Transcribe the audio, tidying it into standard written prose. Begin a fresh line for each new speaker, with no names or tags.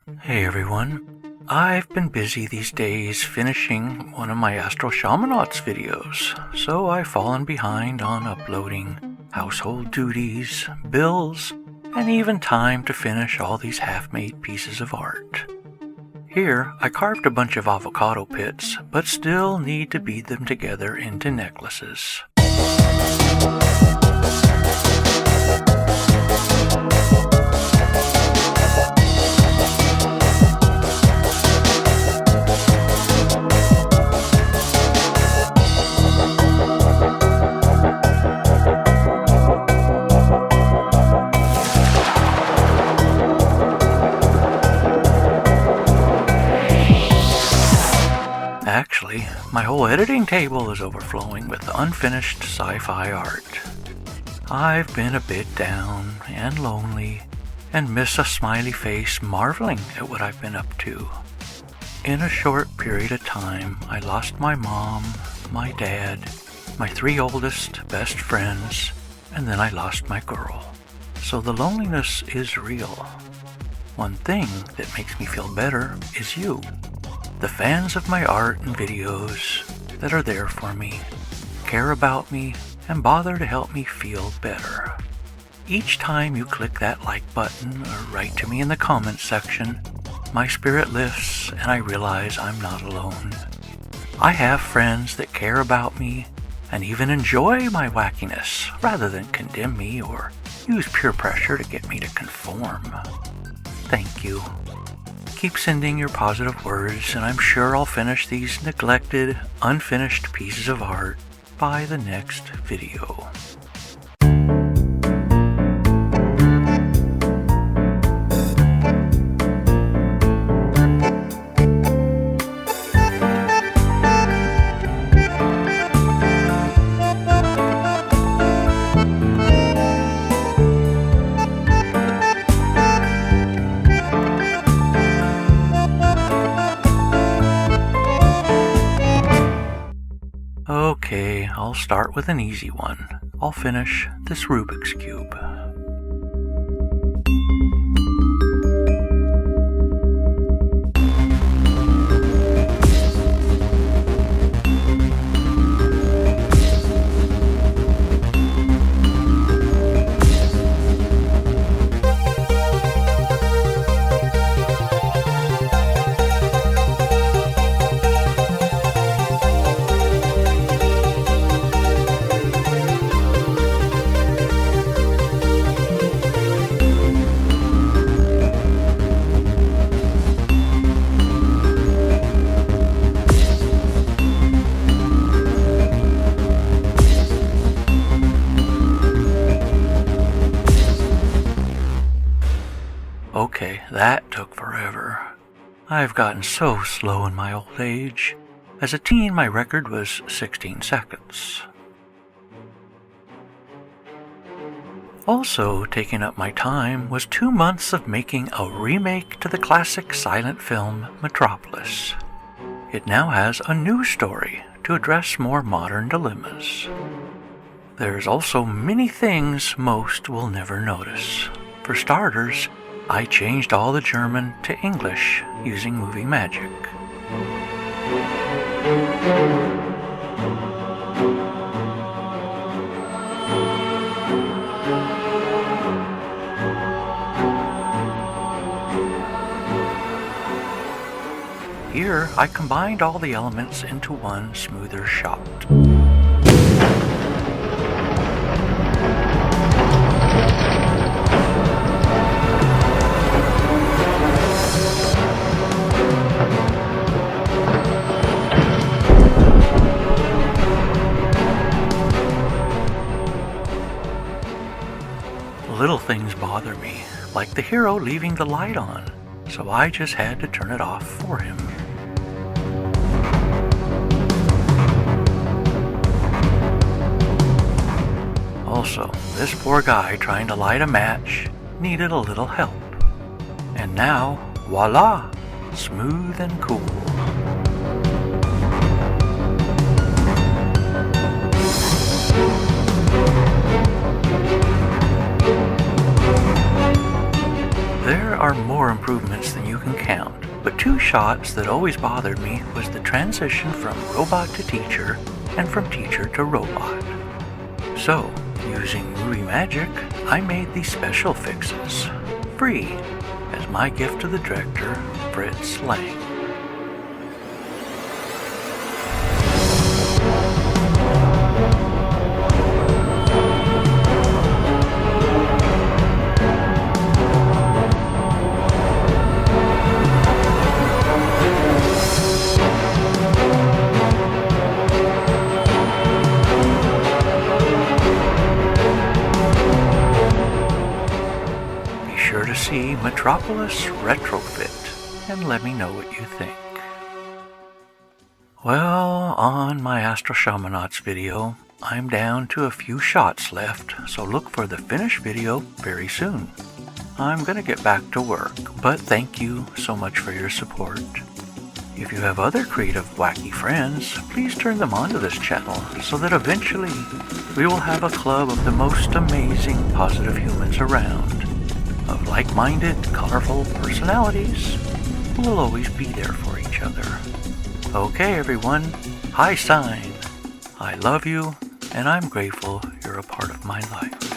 Hey everyone, I've been busy these days finishing one of my Astro-Shamanauts videos, so I've fallen behind on uploading household duties, bills, and even time to finish all these half-made pieces of art. Here, I carved a bunch of avocado pits, but still need to bead them together into necklaces. Actually, my whole editing table is overflowing with unfinished sci-fi art. I've been a bit down and lonely and miss a smiley face marveling at what I've been up to. In a short period of time, I lost my mom, my dad, my 3 oldest best friends, and then I lost my girl. So the loneliness is real. One thing that makes me feel better is you. The fans of my art and videos that are there for me, care about me, and bother to help me feel better. Each time you click that like button or write to me in the comments section, my spirit lifts and I realize I'm not alone. I have friends that care about me and even enjoy my wackiness rather than condemn me or use peer pressure to get me to conform. Thank you. Keep sending your positive words, and I'm sure I'll finish these neglected, unfinished pieces of art by the next video. Okay, I'll start with an easy one. I'll finish this Rubik's Cube. Okay, that took forever. I've gotten so slow in my old age. As a teen, my record was 16 seconds. Also taking up my time was 2 months of making a remake to the classic silent film Metropolis. It now has a new story to address more modern dilemmas. There's also many things most will never notice. For starters, I changed all the German to English using movie magic. Here, I combined all the elements into one smoother shot. Little things bother me, like the hero leaving the light on, so I just had to turn it off for him. Also, this poor guy trying to light a match needed a little help. And now, voila, smooth and cool. There are more improvements than you can count, but two shots that always bothered me was the transition from robot to teacher and from teacher to robot. So, using movie magic, I made these special fixes, free, as my gift to the director, Fritz Lang. See Metropolis Retrofit and let me know what you think. Well, on my Astro-Shamanauts video, I'm down to a few shots left, so look for the finished video very soon. I'm gonna get back to work, but thank you so much for your support. If you have other creative wacky friends, please turn them onto this channel so that eventually we will have a club of the most amazing positive humans around, of like-minded, colorful personalities who will always be there for each other. Okay everyone, high sign. I love you and I'm grateful you're a part of my life.